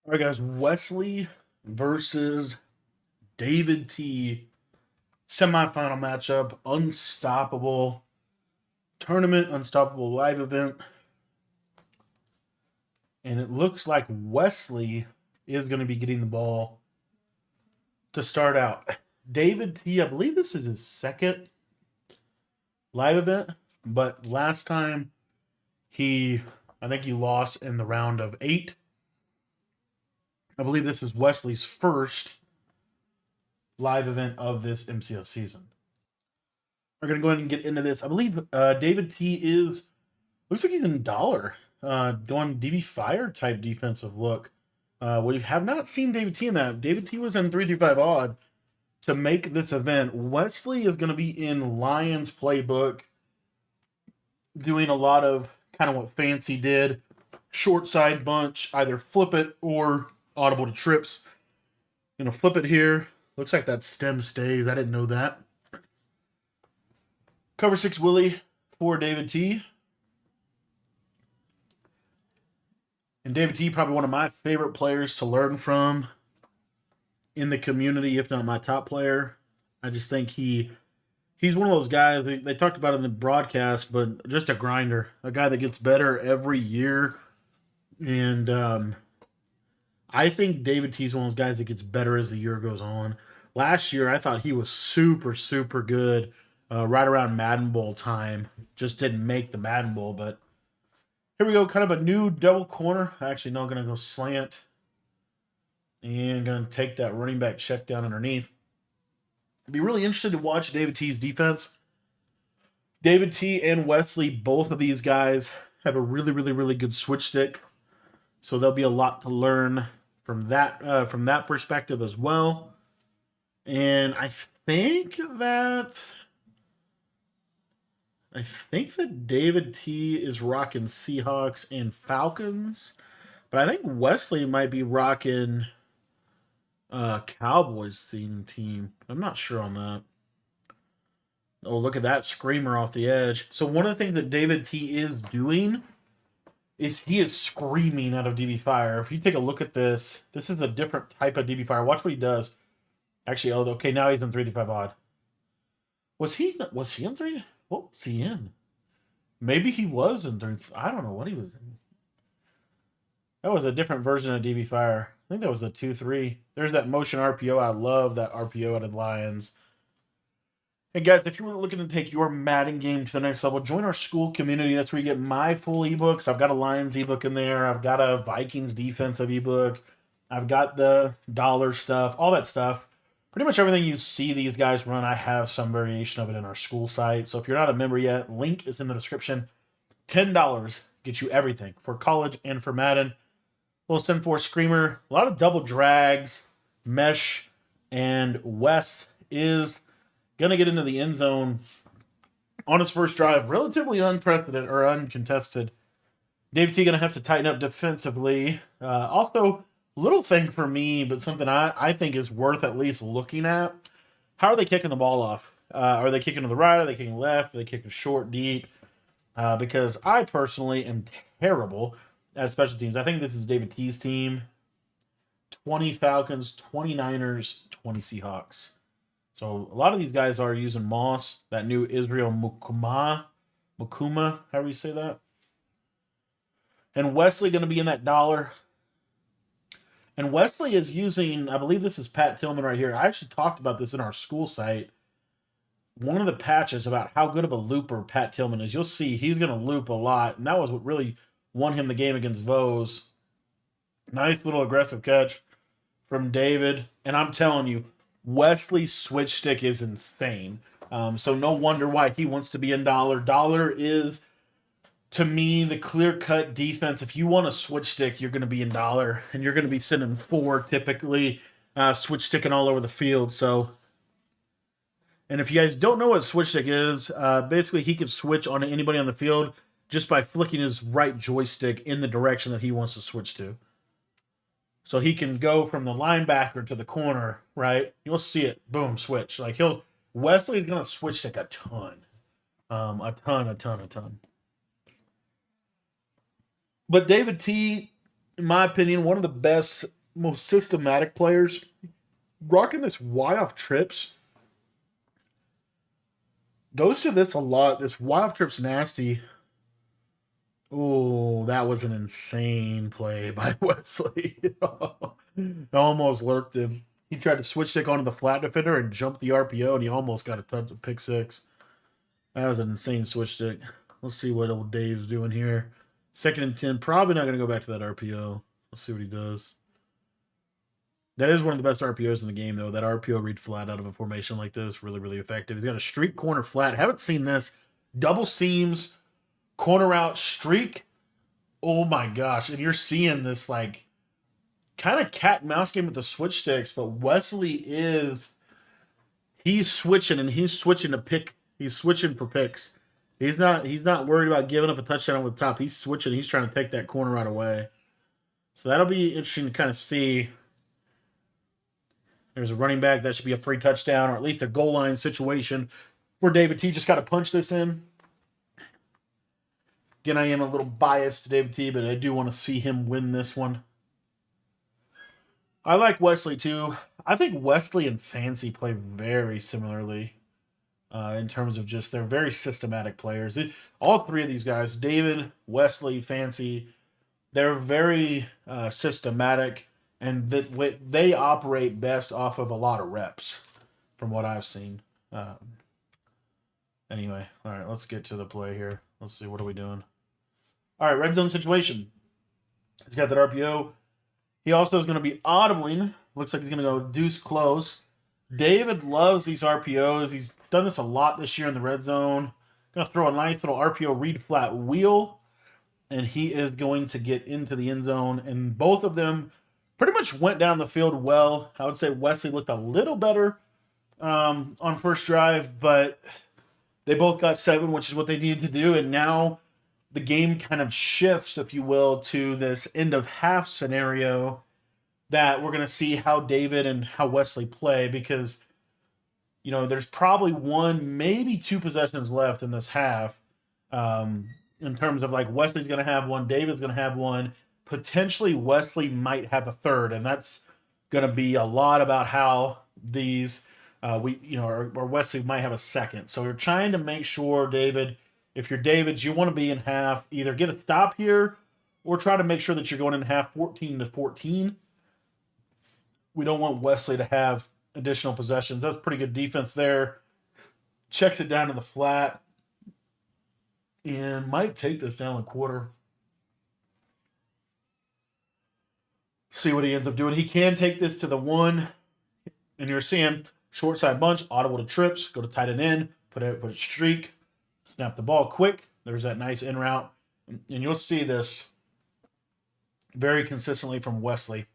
All right, guys. Wesley versus David T. Semifinal matchup. Unstoppable tournament. Unstoppable live event. And it looks like Wesley is going to be getting the ball to start out. David T. I believe this is his second live event, but last time I think he lost in the round of 8. I believe this is Wesley's first live event of this MCS season. We're going to go ahead and get into this. I believe David T looks like he's in dollar, doing DB Fire type defensive look. We have not seen David T in that. David T was in 335 odd to make this event. Wesley is going to be in Lions playbook, doing a lot of kind of what Fancy did, short side bunch, either flip it or audible to trips. Flip it here. Looks like that stem stays. I didn't know that. Cover 6 Willie for David T. And David T, probably one of my favorite players to learn from in the community, if not my top player. I just think he's one of those guys, they talked about it in the broadcast, but just a grinder. A guy that gets better every year. And I think David T is one of those guys that gets better as the year goes on. Last year, I thought he was super, super good right around Madden Bowl time. Just didn't make the Madden Bowl, but here we go. Kind of a new double corner. Actually, no, I'm going to go slant. And going to take that running back check down underneath. I'd be really interested to watch David T's defense. David T and Wesley, both of these guys have a really, really, really good switch stick. So there'll be a lot to learn from that perspective as well. And I think that David T is rocking Seahawks and Falcons, but I think Wesley might be rocking Cowboys themed team. I'm not sure on that. Oh, look at that screamer off the edge. So one of the things that David T is doing is he is screaming out of DB Fire. If you take a look at this is a different type of DB Fire. Watch what he does. Actually, okay, now he's in 335 odd. Was he in 3? What was he in? Maybe he was in 3. I don't know what he was in. That was a different version of DB Fire. I think that was the 2-3. There's that motion RPO. I love that RPO out of the Lions. And guys, if you were looking to take your Madden game to the next level, join our school community. That's where you get my full ebooks. I've got a Lions ebook in there. I've got a Vikings defensive ebook. I've got the dollar stuff, all that stuff. Pretty much everything you see these guys run, I have some variation of it in our school site. So if you're not a member yet, link is in the description. $10 gets you everything for college and for Madden. Little Sin 4 Screamer, a lot of double drags, mesh, and Wes is going to get into the end zone on his first drive. Relatively unprecedented or uncontested. David T going to have to tighten up defensively. Also, little thing for me, but something I think is worth at least looking at. How are they kicking the ball off? Are they kicking to the right? Are they kicking left? Are they kicking short, deep? Because I personally am terrible at special teams. I think this is David T's team. 20 Falcons, 20 Niners, 20 Seahawks. So a lot of these guys are using Moss, that new Israel Mukuma, however you say that. And Wesley going to be in that dollar. And Wesley is using, I believe this is Pat Tillman right here. I actually talked about this in our school site. One of the patches about how good of a looper Pat Tillman is. You'll see he's going to loop a lot. And that was what really won him the game against Vose. Nice little aggressive catch from David. And I'm telling you, Wesley's switch stick is insane. So no wonder why he wants to be in dollar. Dollar is, to me, the clear-cut defense. If you want a switch stick, you're going to be in dollar. And you're going to be sending 4 typically, switch sticking all over the field. So, and if you guys don't know what switch stick is, basically he can switch on anybody on the field just by flicking his right joystick in the direction that he wants to switch to. So he can go from the linebacker to the corner, right? You'll see it. Boom, switch. Like Wesley's going to switch stick a ton. A ton. But David T, in my opinion, one of the best most systematic players. Rocking this Y off trips goes to this a lot. This Y off trips nasty. Oh, that was an insane play by Wesley. Almost lurked him. He tried to switch stick onto the flat defender and jump the RPO, and he almost got a pick six. That was an insane switch stick. Let's see what old Dave's doing here. 2nd and 10. Probably not going to go back to that RPO. Let's see what he does. That is one of the best RPOs in the game, though. That RPO read flat out of a formation like this. Really, really effective. He's got a streak corner flat. Haven't seen this. Double seams, corner out, streak. Oh my gosh. And you're seeing this like kind of cat and mouse game with the switch sticks, but Wesley he's switching and he's switching to pick. He's switching for picks. He's not worried about giving up a touchdown with the top. He's switching. He's trying to take that corner right away. So that'll be interesting to kind of see. There's a running back. That should be a free touchdown or at least a goal line situation where David T just got to punch this in. Again, I am a little biased to David T, but I do want to see him win this one. I like Wesley too. I think Wesley and Fancy play very similarly in terms of just they're very systematic players. All three of these guys, David, Wesley, Fancy, they're very systematic, and they operate best off of a lot of reps from what I've seen. Anyway, all right, let's get to the play here. Let's see, what are we doing? All right, red zone situation. He's got that RPO. He also is going to be audibling. Looks like he's going to go deuce close. David loves these RPOs. He's done this a lot this year in the red zone. Going to throw a nice little RPO read flat wheel, and he is going to get into the end zone. And both of them pretty much went down the field well. I would say Wesley looked a little better on first drive, but they both got 7, which is what they needed to do. And now the game kind of shifts, if you will, to this end of half scenario that we're going to see how David and how Wesley play, because, you know, there's probably 1, maybe 2 possessions left in this half in terms of like Wesley's going to have 1, David's going to have 1, potentially Wesley might have a 3rd, and that's going to be a lot about how these or Wesley might have a 2nd. So we're trying to make sure, David, if you're David's, you want to be in half, either get a stop here or try to make sure that you're going in half 14-14. We don't want Wesley to have additional possessions. That's pretty good defense there. Checks it down to the flat and might take this down a quarter. See what he ends up doing. He can take this to the 1, and you're seeing short side bunch, audible to trips, go to tight end, put a streak, snap the ball quick. There's that nice in route. And you'll see this very consistently from Wesley.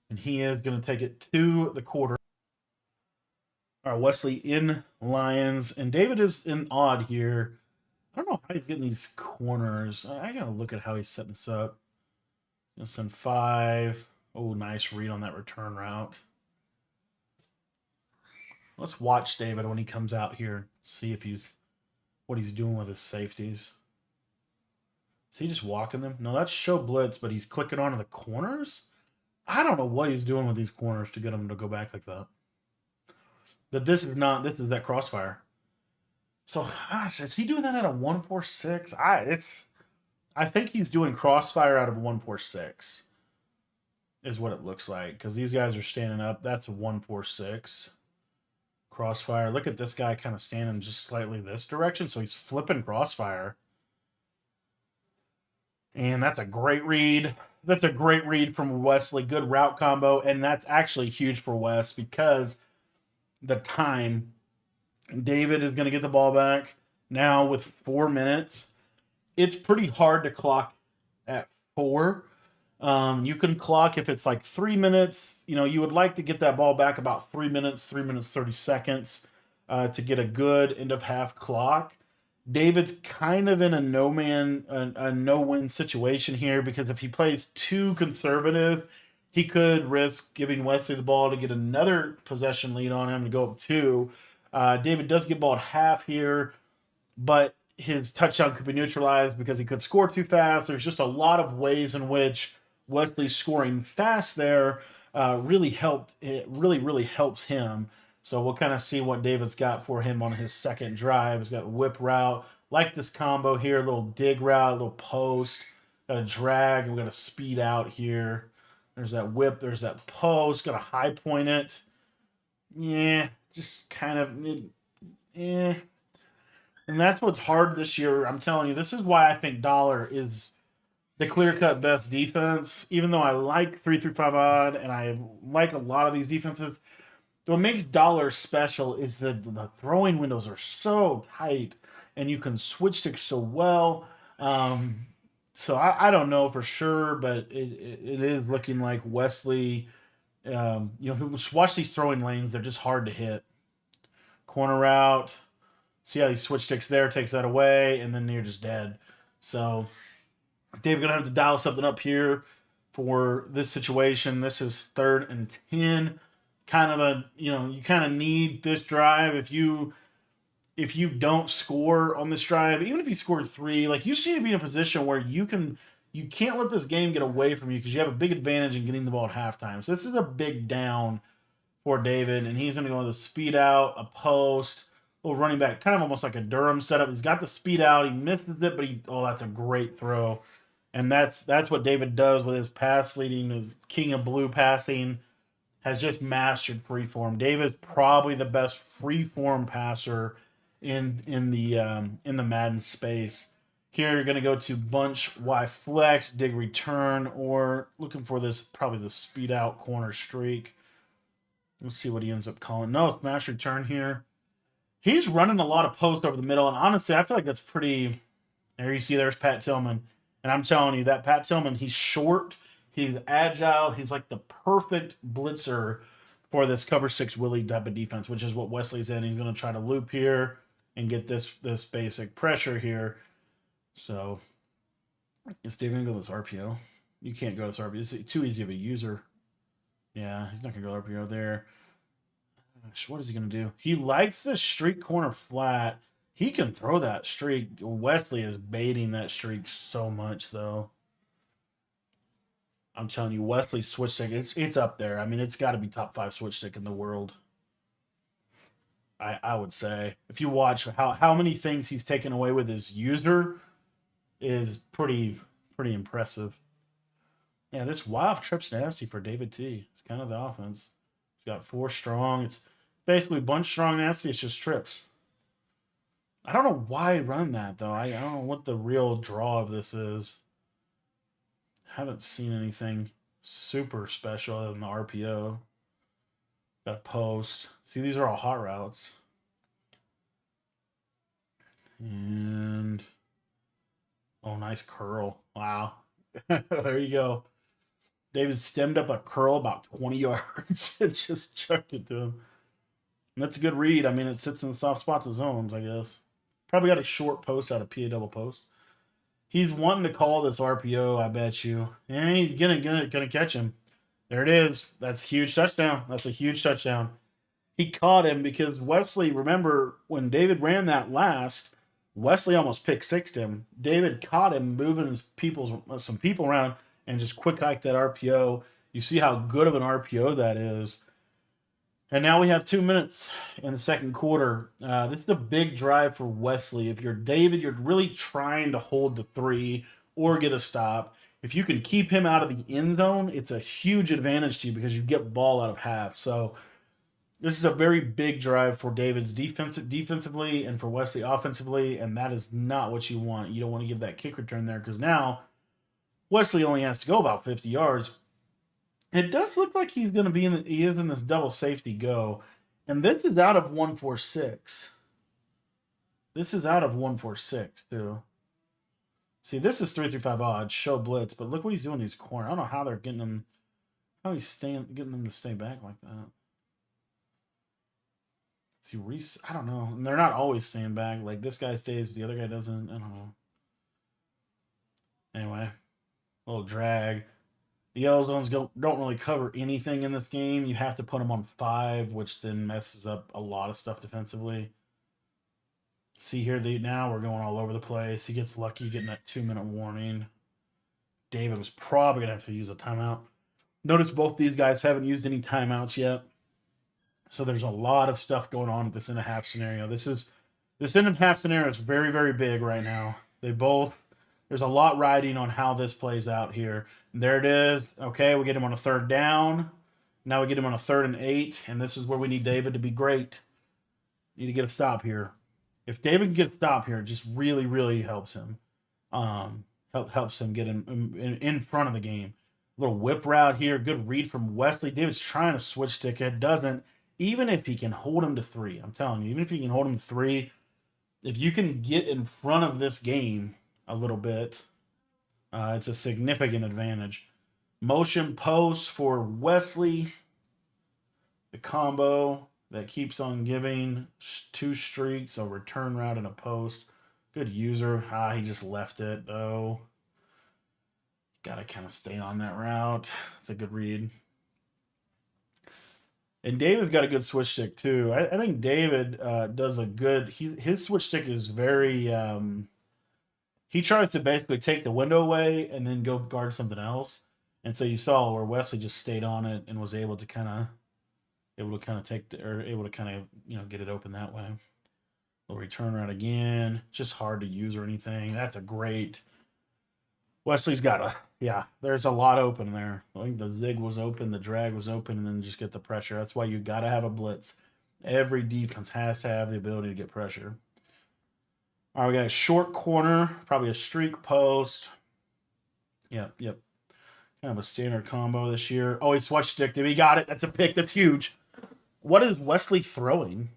And he is going to take it to the quarter. All right, Wesley in Lions. And David is in odd here. I don't know how he's getting these corners. I got to look at how he's setting this up. Gonna send 5. Oh, nice read on that return route. Let's watch David when he comes out here. See if what he's doing with his safeties. Is he just walking them? No, that's show blitz, but he's clicking onto the corners. I don't know what he's doing with these corners to get them to go back like that. But this is that crossfire. So, gosh, is he doing that at a 1-4-6? I think he's doing crossfire out of a 1-4-6 is what it looks like, because these guys are standing up. That's a 1-4-6. Crossfire. Look at this guy kind of standing just slightly this direction, so he's flipping crossfire. And that's a great read. That's a great read from Wesley. Good route combo, and that's actually huge for Wes because the time. David is going to get the ball back now with 4 minutes. It's pretty hard to clock at 4. You can clock if it's like 3 minutes. You know, you would like to get that ball back about 3 minutes, 3 minutes, 30 seconds to get a good end of half clock. David's kind of in a no-win situation here, because if he plays too conservative, he could risk giving Wesley the ball to get another possession lead on him to go up 2. David does get ball at half here, but his touchdown could be neutralized because he could score too fast. There's just a lot of ways in which Wesley scoring fast there really helped. It really helps him. So we'll kind of see what David's got for him on his second drive. He's got whip route, like this combo here, a little dig route, a little post, got a drag, and we got a speed out here. There's that whip, there's that post, got to high point it. Yeah, just kind of, eh. And that's what's hard this year. I'm telling you, this is why I think Dollar is the clear cut best defense. Even though I like 3-5 odd and I like a lot of these defenses, what makes Dollar special is that the throwing windows are so tight and you can switch sticks so well. So I don't know for sure, but it is looking like Wesley. Watch these throwing lanes; they're just hard to hit. Corner route. See how he switch sticks there, takes that away, and then you're just dead. So Dave's gonna have to dial something up here for this situation. This is 3rd and 10. Kind of you kind of need this drive if you don't score on this drive, even if you scored 3, like you seem to be in a position where you can't let this game get away from you because you have a big advantage in getting the ball at halftime. So this is a big down for David, and he's going to go with a speed out, a post, little running back, kind of almost like a Durham setup. He's got the speed out, he misses it, but that's a great throw. And that's what David does with his pass leading, his king of blue passing, has just mastered freeform. David's probably the best freeform passer in the Madden space. Here you're going to go to bunch Y flex, dig return, or looking for this probably the speed out corner streak. Let's see what he ends up calling. No, smash return here. He's running a lot of post over the middle, and honestly, I feel like that's pretty. There you see, there's Pat Tillman, and I'm telling you that Pat Tillman, he's short, he's agile, he's like the perfect blitzer for this cover 6 Willie type of defense, which is what Wesley's in. He's going to try to loop here and get this basic pressure here. So is Dave going to go this RPO? You can't go this RPO. It's too easy of a user. Yeah, he's not going to go RPO there. Gosh, what is he going to do? He likes the streak corner flat. He can throw that streak. Wesley is baiting that streak so much, though. I'm telling you, Wesley's switch stick, it's up there. I mean, it's got to be top 5 switch stick in the world. I would say. If you watch how many things he's taken away with his user is pretty impressive. Yeah, this wild trip's nasty for David T. It's kind of the offense. He's got 4 strong. It's basically bunch strong nasty. It's just trips. I don't know why I run that, though. I don't know what the real draw of this is. Haven't seen anything super special other than the RPO. Got a post. See, these are all hot routes. And oh, nice curl. Wow. There you go. David stemmed up a curl about 20 yards and just chucked it to him. And that's a good read. I mean, it sits in the soft spots of zones, I guess. Probably got a short post out of PA double post. He's wanting to call this RPO, I bet you. And he's gonna catch him. There it is. That's a huge touchdown. That's a huge touchdown. He caught him because Wesley, remember, when David ran that last, Wesley almost pick-sixed him. David caught him moving some people around and just quick hiked that RPO. You see how good of an RPO that is. And now we have 2 minutes in the second quarter. This is a big drive for Wesley. If you're David, you're really trying to hold the 3 or get a stop. If you can keep him out of the end zone, it's a huge advantage to you because you get ball out of half. So this is a very big drive for David's defensively and for Wesley offensively, and that is not what you want. You don't want to give that kick return there because now Wesley only has to go about 50 yards. It does look like he's going to be he is in this double safety go, and this is out of 146. This is out of 146 too. See, this is 3-5 odds, show blitz, but look what he's doing in these corners. I don't know how they're getting him, getting them to stay back like that. See, Reese, I don't know. And they're not always staying back. Like this guy stays, but the other guy doesn't. I don't know. Anyway, a little drag. The yellow zones don't really cover anything in this game. You have to put them on 5, which then messes up a lot of stuff defensively. See here, now we're going all over the place. He gets lucky getting that 2-minute warning. David was probably going to have to use a timeout. Notice both these guys haven't used any timeouts yet. So there's a lot of stuff going on at this end of half scenario. This end of half scenario is very, very big right now. There's a lot riding on how this plays out here. And there it is. Okay, we get him on a third down. Now we get him on a 3rd and 8, and this is where we need David to be great. Need to get a stop here. If David can get a stop here, it just really, really helps him. Helps him get in front of the game. A little whip route here. Good read from Wesley. David's trying to switch stick it. Doesn't. Even if he can hold him to 3, I'm telling you, even if he can hold him to 3, if you can get in front of this game a little bit, it's a significant advantage. Motion post for Wesley. The combo that keeps on giving. 2 streaks, a return route and a post. Good user. He just left it, though. Got to kind of stay on that route. It's a good read. And David's got a good switch stick, too. I think David does a good... His switch stick is very... he tries to basically take the window away and then go guard something else. And so you saw where Wesley just stayed on it and was able to kind of get it open that way. We'll return right again. Just hard to use or anything. That's a great. Wesley's got there's a lot open there. I think the zig was open, the drag was open, and then just get the pressure. That's why you got to have a blitz. Every defense has to have the ability to get pressure. All right, we got a short corner, probably a streak post. Yep. Kind of a standard combo this year. Oh, he switch sticked him. He got it. That's a pick. That's huge. What is Wesley throwing?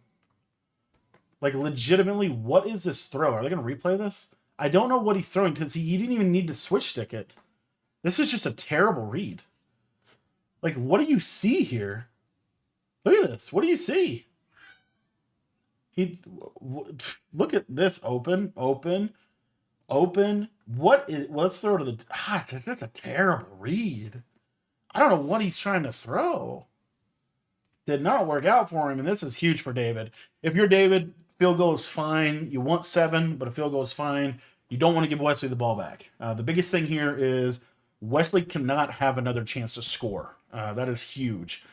Like, legitimately, what is this throw? Are they going to replay this? I don't know what he's throwing because he didn't even need to switch stick it. This is just a terrible read. Like, what do you see here? Look at this. What do you see? Look at this. Open. Let's throw to the... that's a terrible read. I don't know what he's trying to throw. Did not work out for him, and this is huge for David. If you're David, field goal is fine. You want 7, but a field goal is fine. You don't want to give Wesley the ball back. The biggest thing here is Wesley cannot have another chance to score. That is huge.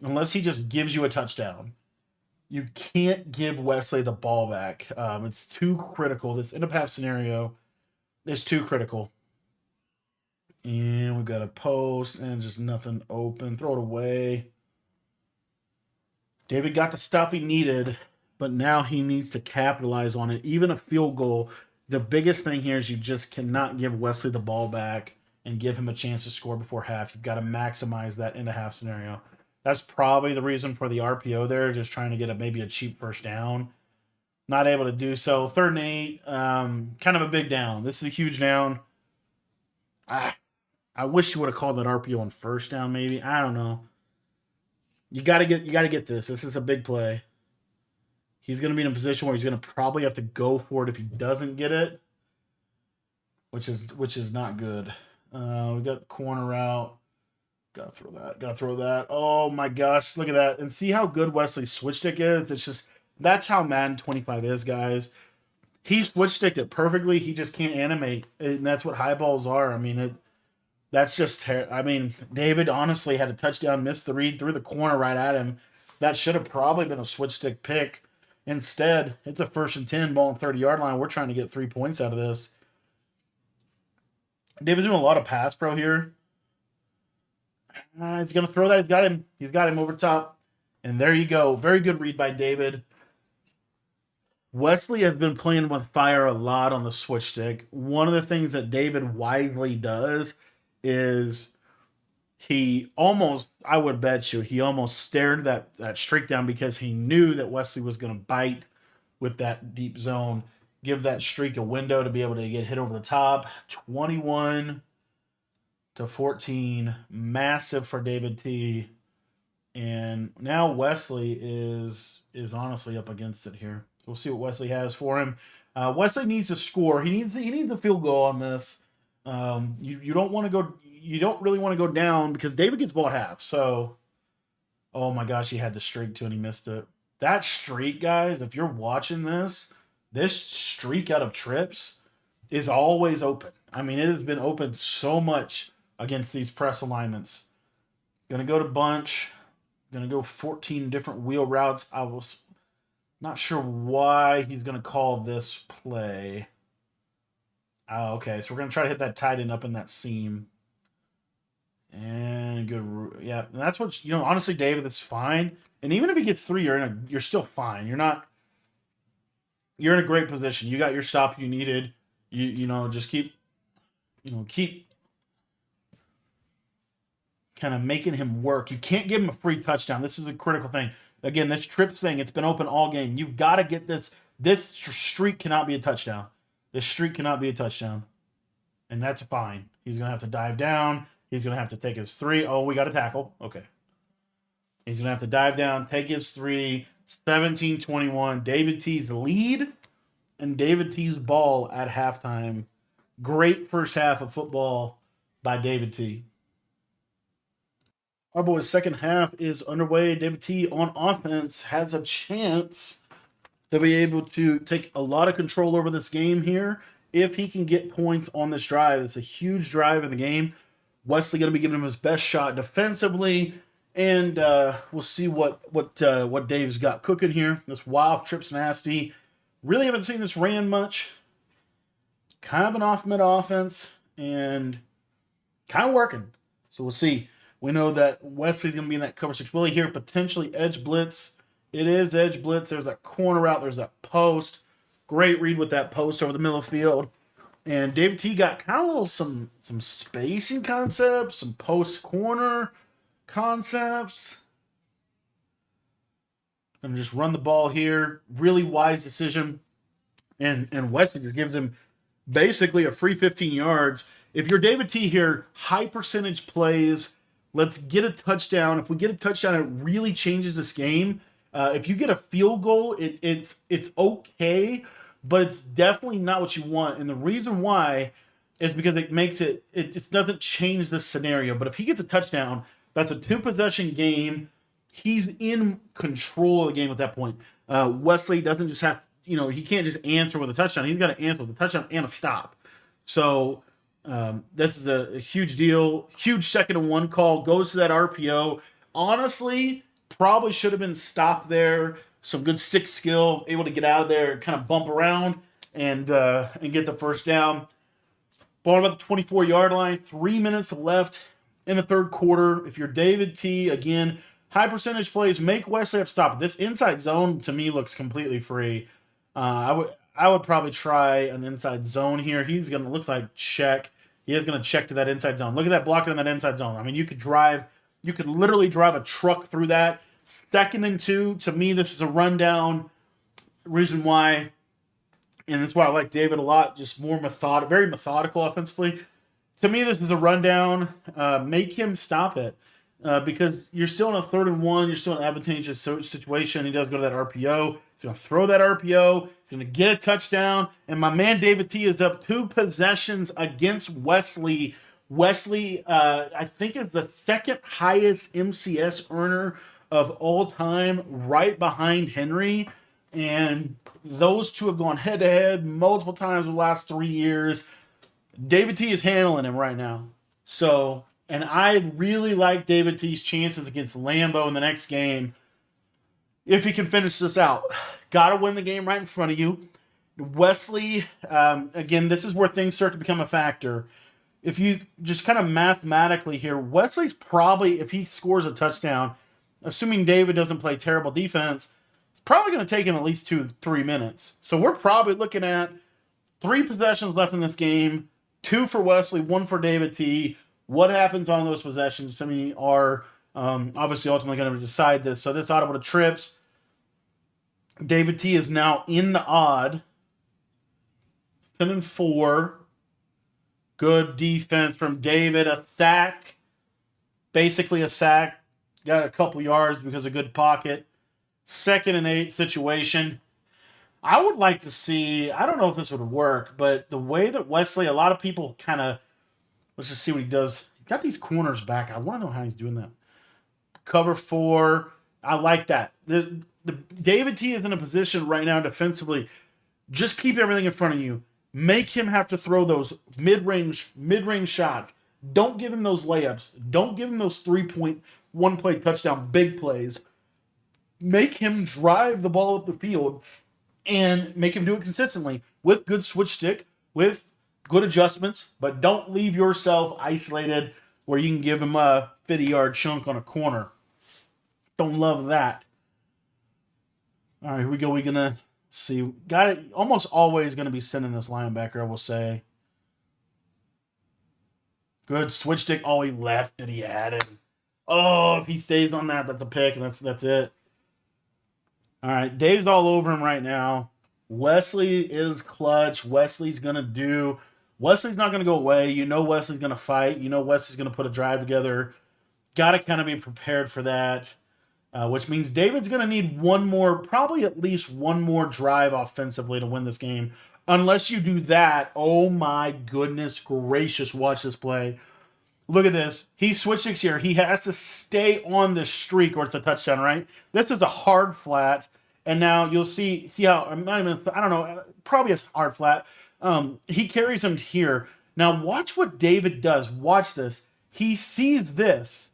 Unless he just gives you a touchdown. You can't give Wesley the ball back. It's too critical. This end of half scenario is too critical. And we've got a post and just nothing open. Throw it away. David got the stop he needed, but now he needs to capitalize on it. Even a field goal, the biggest thing here is you just cannot give Wesley the ball back and give him a chance to score before half. You've got to maximize that end of half scenario. That's probably the reason for the RPO there, just trying to get maybe a cheap first down. Not able to do so. 3rd and 8, kind of a big down. This is a huge down. I wish you would have called that RPO on first down, maybe. I don't know. You got to get this. This is a big play. He's going to be in a position where he's going to probably have to go for it if he doesn't get it, which is not good. We got corner route. Gotta throw that. Oh my gosh, look at that. And see how good Wesley's switch stick is? It's just, that's how Madden 25 is, guys. He switch sticked it perfectly. He just can't animate. And that's what high balls are. I mean, David honestly had a touchdown, missed the read, threw the corner right at him. That should have probably been a switch stick pick. Instead, it's a 1st and 10, ball on 30-yard line. We're trying to get 3 points out of this. David's doing a lot of pass pro here. He's going to throw that. He's got him over top. And there you go. Very good read by David. Wesley has been playing with fire a lot on the switch stick. One of the things that David wisely does is he almost stared that streak down because he knew that Wesley was going to bite with that deep zone, give that streak a window to be able to get hit over the top. 21-14, massive for David T. And now Wesley is honestly up against it here. So we'll see what Wesley has for him. Wesley needs to score. He needs a field goal on this. You don't really want to go down because David gets ball at half. So, oh my gosh, he had the streak too and he missed it. That streak, guys, if you're watching this streak out of trips is always open. I mean, it has been open so much against these press alignments. Gonna go to bunch. Gonna go 14 different wheel routes. I was not sure why he's gonna call this play. Oh, okay, so we're gonna try to hit that tight end up in that seam. And good, yeah. And that's what honestly, David, that's fine. And even if he gets 3, you're still fine. You're in a great position. You got your stop you needed. Just keep kind of making him work. You can't give him a free touchdown. This is a critical thing. Again, this trips thing, it's been open all game. You've got to get this. This streak cannot be a touchdown. This streak cannot be a touchdown. And that's fine. He's going to have to dive down. He's going to have to take his 3. Oh, we got a tackle. Okay. He's going to have to dive down, take his 3, 17-21. David T's lead and David T's ball at halftime. Great first half of football by David T. Our boys' second half is underway. David T on offense has a chance to be able to take a lot of control over this game here if he can get points on this drive. It's a huge drive in the game. Wesley going to be giving him his best shot defensively, and we'll see what Dave's got cooking here. This wild trip's nasty. Really haven't seen this ran much. Kind of an off mid offense and kind of working. So we'll see. We know that Wesley's going to be in that cover 6. Willie here, potentially edge blitz. It is edge blitz. There's that corner route. There's that post. Great read with that post over the middle of the field. And David T got kind of a little some spacing concepts, some post corner concepts. Going to just run the ball here. Really wise decision. And Wesley just gives him basically a free 15 yards. If you're David T here, high percentage plays. Let's get a touchdown. If we get a touchdown, it really changes this game. If you get a field goal, it's okay, but it's definitely not what you want. And the reason why is because it makes it just doesn't change the scenario. But if he gets a touchdown, that's a 2-possession game. He's in control of the game at that point. Wesley doesn't just have to, he can't just answer with a touchdown. He's got to answer with a touchdown and a stop. So this is a huge deal. Huge 2nd and 1 call. Goes to that RPO. Honestly, probably should have been stopped there. Some good stick skill. Able to get out of there, kind of bump around, and get the first down. Ball about the 24-yard line. 3 minutes left in the third quarter. If you're David T, again, high percentage plays, make Wesley have to stop. This inside zone, to me, looks completely free. I would probably try an inside zone here. He's going to look like check. He is going to check to that inside zone. Look at that blocking in that inside zone. I mean, you could literally drive a truck through that. 2nd and 2, to me, this is a rundown. Reason why, and that's why I like David a lot, just more very methodical offensively. To me, this is a rundown. Make him stop it. Because you're still in a 3rd and 1, you're still in an advantageous situation. He does go to that RPO. He's going to throw that RPO. He's going to get a touchdown. And my man David T is up 2 possessions against Wesley. Wesley, I think, is the 2nd highest MCS earner of all time, right behind Henry. And those two have gone head-to-head multiple times in the last 3 years. David T is handling him right now. So... And I really like David T's chances against Lambeau in the next game if he can finish this out. Got to win the game right in front of you. Wesley, again, this is where things start to become a factor. If you just kind of mathematically here, Wesley's probably, if he scores a touchdown, assuming David doesn't play terrible defense, it's probably going to take him at least 2-3 minutes. So we're probably looking at 3 possessions left in this game, 2 for Wesley, 1 for David T. What happens on those possessions, to me, are obviously ultimately going to decide this. So this audible to trips. David T is now in the odd. 10 and 4. Good defense from David. A sack. Basically a sack. Got a couple yards because of good pocket. 2nd and 8 situation. I would like to see, I don't know if this would work, but the way that Wesley, a lot of people kind of, let's just see what he does. He's got these corners back. I want to know how he's doing that. Cover 4. I like that. The David T is in a position right now defensively. Just keep everything in front of you. Make him have to throw those mid-range shots. Don't give him those layups. Don't give him those 3-point, one play touchdown big plays. Make him drive the ball up the field and make him do it consistently with good switch stick, with good adjustments, but don't leave yourself isolated where you can give him a 50-yard chunk on a corner. Don't love that. All right, here we go. We're going to see. Got it. Almost always going to be sending this linebacker, I will say. Good switch stick. Oh, he left it. He had it. Oh, if he stays on that, that's a pick, and that's it. All right, Dave's all over him right now. Wesley is clutch. Wesley's not going to go away. You know Wesley's going to fight. You know Wesley's going to put a drive together. Got to kind of be prepared for that, which means David's going to need probably at least one more drive offensively to win this game. Unless you do that, oh my goodness gracious, watch this play. Look at this. He switched sticks here. He has to stay on this streak or it's a touchdown, right? This is a hard flat. And now you'll see how, I don't know, probably a hard flat. He carries him here. Now watch what David does. Watch this. He sees this.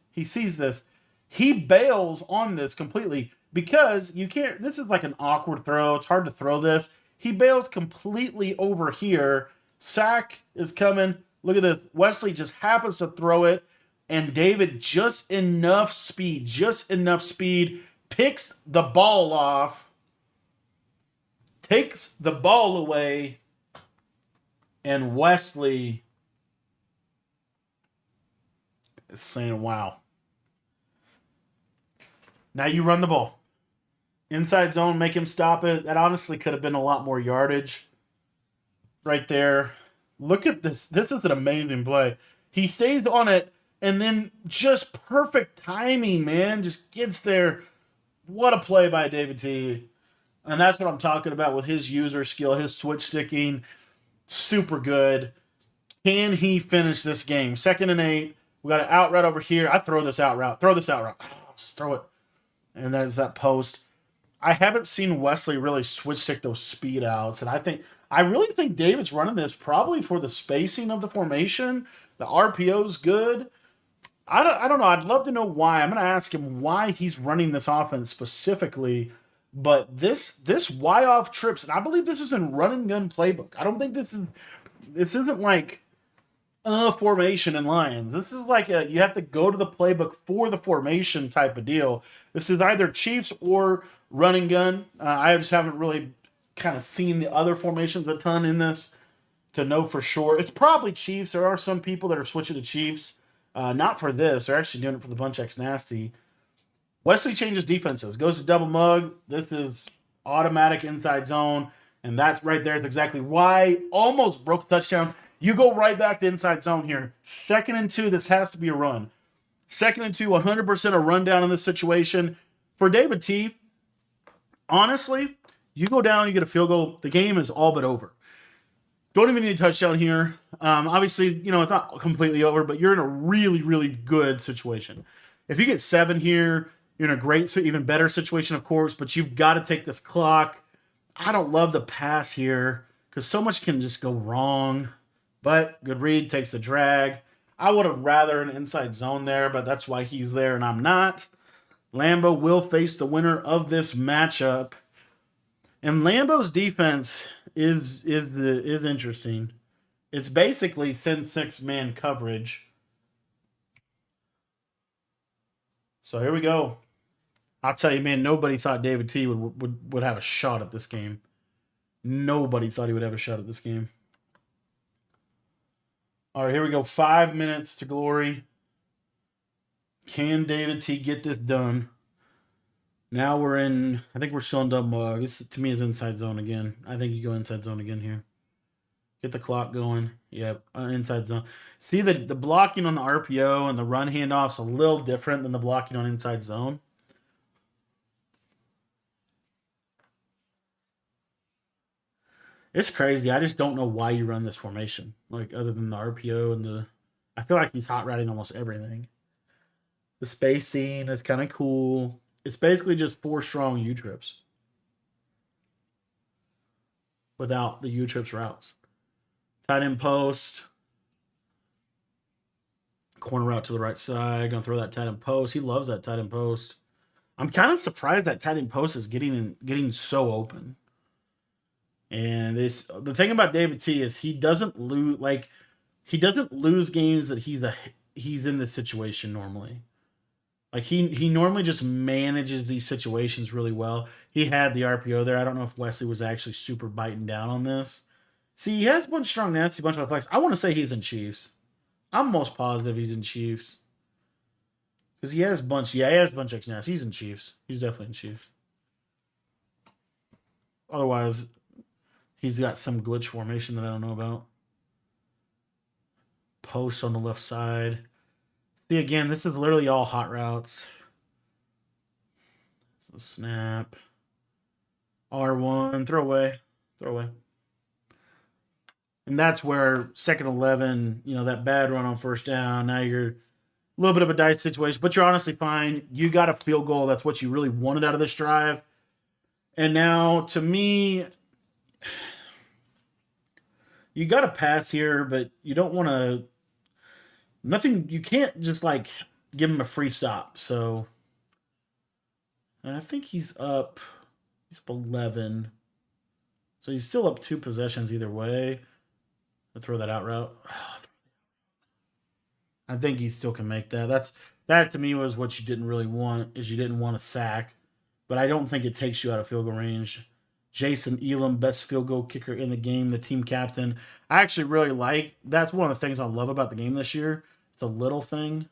He bails on this completely because you can't, this is like an awkward throw. It's hard to throw this. He bails completely over here. Sack is coming. Look at this. Wesley just happens to throw it, and David just enough speed, picks the ball off, takes the ball away, and Wesley is saying, wow. Now you run the ball. Inside zone, make him stop it. That honestly could have been a lot more yardage right there. Look at this. This is an amazing play. He stays on it, and then just perfect timing, man. Just gets there. What a play by David T. And that's what I'm talking about with his user skill, his switch sticking. Super good. Can he finish this game? 2nd and 8. We got an out route over here. I throw this out route. Just throw it. And there's that post. I haven't seen Wesley really switch stick those speed outs, and I really think David's running this probably for the spacing of the formation. The RPO's good. I don't know. I'd love to know why. I'm going to ask him why he's running this offense specifically. But this Y off trips, and I believe this is in run and gun playbook. I don't think this isn't like a formation in Lions. This is like you have to go to the playbook for the formation type of deal. This is either Chiefs or run and gun. I just haven't really kind of seen the other formations a ton in this to know for sure. It's probably Chiefs. There are some people that are switching to Chiefs. Not for this. They're actually doing it for the Bunch X Nasty. Wesley changes defenses. Goes to double mug. This is automatic inside zone. And that's right there is exactly why. Almost broke the touchdown. You go right back to inside zone here. 2nd and 2. This has to be a run. 2nd and 2. 100% a rundown in this situation. For David T., honestly, you go down, you get a field goal. The game is all but over. Don't even need a touchdown here. Obviously, it's not completely over, but you're in a really, really good situation. If you get 7 here, you're in a great, even better situation, of course, but you've got to take this clock. I don't love the pass here because so much can just go wrong. But good read, takes the drag. I would have rather an inside zone there, but that's why he's there and I'm not. Lambeau will face the winner of this matchup. And Lambeau's defense is interesting. It's basically send 6-man coverage. So here we go. I'll tell you, man, nobody thought David T would have a shot at this game. Nobody thought he would have a shot at this game. All right, here we go. 5 minutes to glory. Can David T get this done? Now I think we're still in double mug. This, to me, is inside zone again. I think you go inside zone again here. Get the clock going. Yep, inside zone. See, the blocking on the RPO and the run handoff's a little different than the blocking on inside zone. It's crazy. I just don't know why you run this formation. Like, other than the RPO and I feel like he's hot routing almost everything. The spacing is kind of cool. It's basically just 4 strong U-trips without the U-trips routes. Tight end post. Corner route to the right side. Gonna throw that tight end post. He loves that tight end post. I'm kind of surprised that tight end post is getting so open. And the thing about David T is he doesn't lose games that he's in this situation normally. Like he normally just manages these situations really well. He had the RPO there. I don't know if Wesley was actually super biting down on this. See, he has a bunch of strong nasty, bunch of flex. I want to say he's in Chiefs. I'm most positive he's in Chiefs. Because he has a bunch. Yeah, he has a bunch of X nasty. He's in Chiefs. He's definitely in Chiefs. Otherwise, he's got some glitch formation that I don't know about. Post on the left side. See, again, this is literally all hot routes. So snap. R1. Throw away. And that's where second 11, that bad run on first down. Now you're a little bit of a dice situation, but you're honestly fine. You got a field goal. That's what you really wanted out of this drive. And now, to me, you got to pass here, but you don't want to. Nothing. You can't just give him a free stop. So I think he's up. He's up 11. So he's still up 2 possessions either way. I'll throw that out route. I think he still can make that. That to me was what you didn't really want, is you didn't want a sack. But I don't think it takes you out of field goal range. Jason Elam, best field goal kicker in the game, the team captain. I actually really like, that's one of the things I love about the game this year. It's a little thing.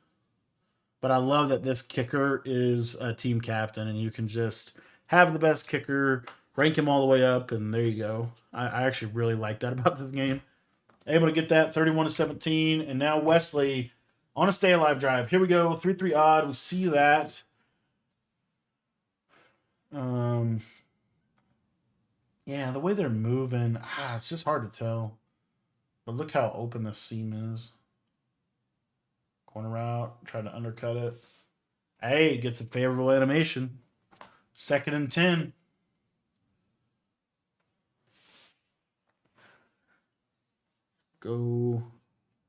But I love that this kicker is a team captain, and you can just have the best kicker, rank him all the way up, and there you go. I actually really like that about this game. Able to get that 31-17, and now Wesley on a stay alive drive. Here we go, 3-3 odd. We see that. Yeah, the way they're moving, it's just hard to tell. But look how open the seam is. Corner route, try to undercut it. Hey, gets a favorable animation. 2nd and 10. Go.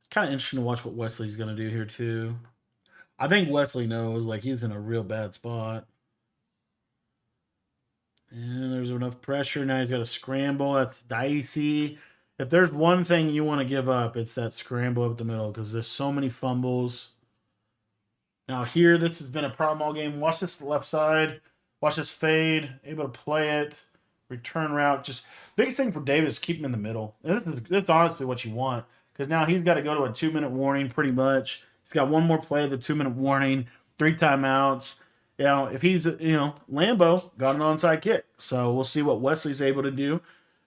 It's kind of interesting to watch what Wesley's going to do here, too. I think Wesley knows, he's in a real bad spot. And there's enough pressure. Now he's got a scramble. That's dicey. If there's one thing you want to give up, it's that scramble up the middle, because there's so many fumbles. Now here, this has been a problem all game. Watch this left side. Watch this fade. Able to play it. Return route. Just biggest thing for David is keep him in the middle. And this is honestly what you want, because now he's got to go to a 2-minute warning pretty much. He's got one more play of the 2-minute warning, 3 timeouts. If he's, Lambo got an onside kick. So we'll see what Wesley's able to do.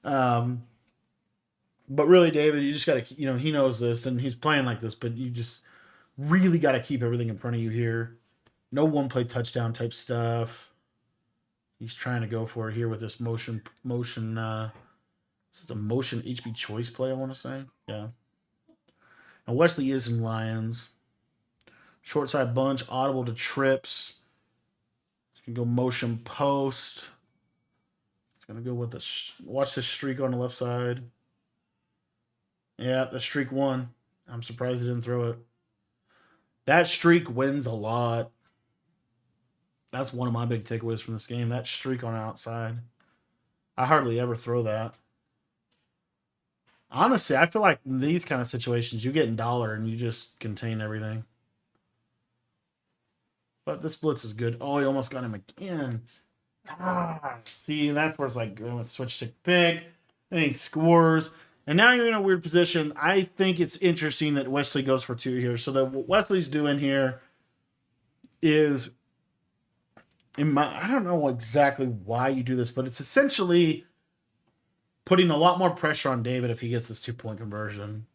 But really, David, you just got to, he knows this and he's playing like this, but you just really got to keep everything in front of you here. No one-play touchdown type stuff. He's trying to go for it here with this motion. This is a motion HB choice play, I want to say. Yeah. And Wesley is in Lions. Short side bunch, audible to trips. Can go motion post. It's going to go with the watch this streak on the left side. Yeah, the streak won. I'm surprised he didn't throw it. That streak wins a lot. That's one of my big takeaways from this game. That streak on the outside. I hardly ever throw that. Honestly, I feel like in these kind of situations, you get in dollar and you just contain everything. But this blitz is good. Oh, he almost got him again. See, that's where it's going to switch to pick. Then he scores. And now you're in a weird position. I think it's interesting that Wesley goes for 2 here. So what Wesley's doing here is, I don't know exactly why you do this, but it's essentially putting a lot more pressure on David if he gets this 2-point conversion.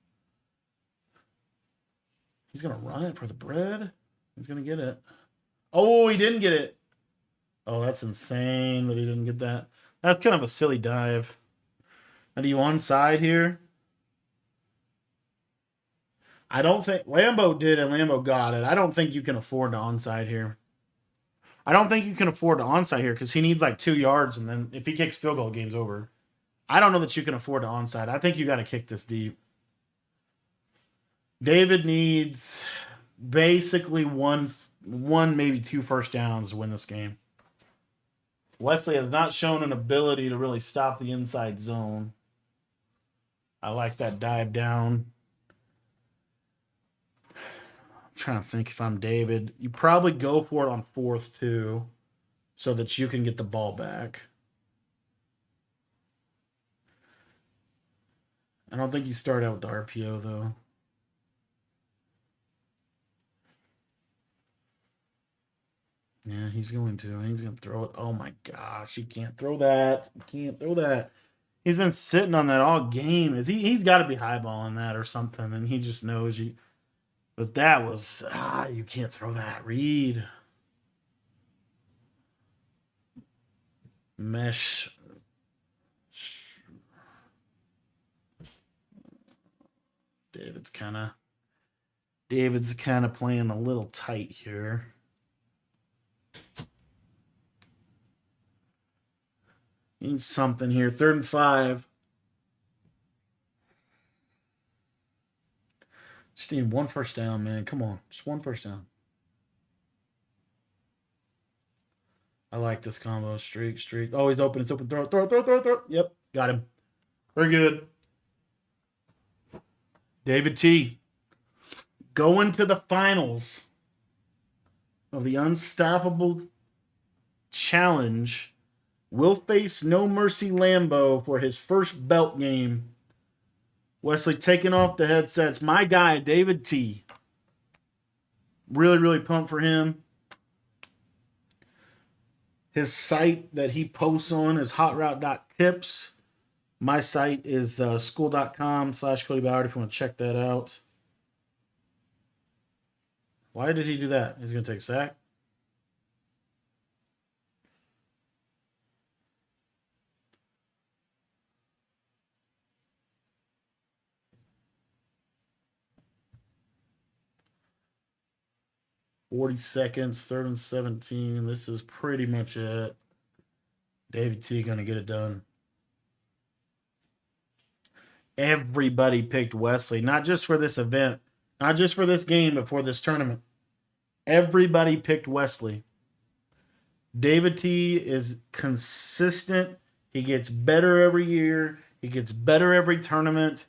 He's going to run it for the bread. He's going to get it. Oh, he didn't get it. Oh, that's insane that he didn't get that. That's kind of a silly dive. Are you onside here? I don't think Lambo did and Lambo got it. I don't think you can afford to onside here. I don't think you can afford to onside here because he needs 2 yards, and then if he kicks field goal, game's over. I don't know that you can afford to onside. I think you got to kick this deep. David needs basically one, maybe two first downs to win this game. Wesley has not shown an ability to really stop the inside zone. I like that dive down. I'm trying to think if I'm David. You probably go for it on 4th too, so that you can get the ball back. I don't think you start out with the RPO though. Yeah, he's going to. He's going to throw it. Oh my gosh, you can't throw that. You can't throw that. He's been sitting on that all game. He's got to be highballing that or something, and he just knows you. But that was you can't throw that. Reed. Mesh. David's kind of playing a little tight here. Needs something here. 3rd and 5. Just need one first down, man. Come on. Just one first down. I like this combo. Streak. Oh, he's open. It's open. Throw. Yep. Got him. Very good. David T. Going to the finals of the Unstoppable Challenge will face No Mercy Lambeau for his first belt game. Wesley taking off the headsets. My guy, David T. Really, really pumped for him. His site that he posts on is hotroute.tips. My site is school.com/Cody Ballard if you want to check that out. Why did he do that? He's going to take a sack. $40 seconds, 3rd and 17. This is pretty much it. David T going to get it done. Everybody picked Wesley, not just for this event, not just for this game, but for this tournament. Everybody picked Wesley. David T is consistent. He gets better every year. He gets better every tournament.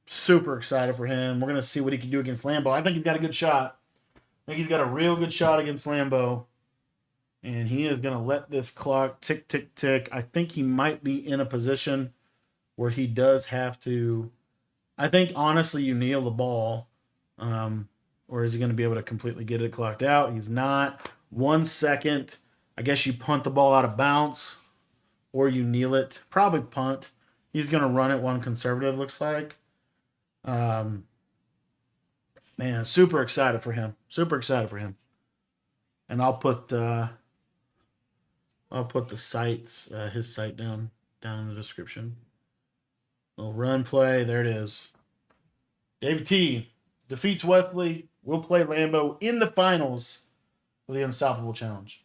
Super excited for him. We're going to see what he can do against Lambeau. I think he's got a good shot. I think he's got a real good shot against Lambeau. And he is going to let this clock tick, tick, tick. I think he might be in a position where he does have to. I think, honestly, you kneel the ball. Or is he going to be able to completely get it clocked out? He's not. 1 second. I guess you punt the ball out of bounds. Or you kneel it. Probably punt. He's going to run it one conservative, looks like. Man, super excited for him. Super excited for him. And I'll put the sites, his site down in the description. Little run play. There it is. David T defeats Wesley. Will play Lambeau in the finals of the Unstoppable Challenge.